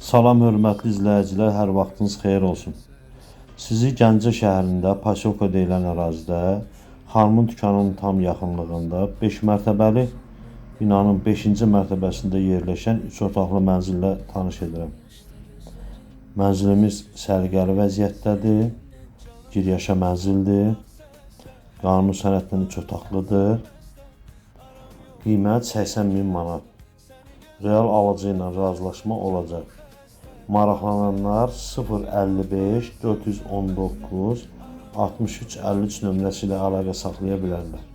Salam hörmətli izləyicilər, hər vaxtınız xeyir olsun. Sizi Gəncə şəhərində Paşovka deyilən ərazidə Xanımın dükanının tam yaxınlığında 5 mərtəbəli binanın 5-ci mərtəbəsində yerləşən 3 otaqlı mənzillə tanış edirəm. Mənzilimiz səliqəli vəziyyətdədir, giryaşa mənzildir, qanun sənədlə 3 otaqlıdır. Qiymət 80.000 manat. Real alıcı ilə razılaşma olacaq. Maraqlananlar 055 419 63 53 nömrəsi ilə əlaqə saxlaya bilərlər.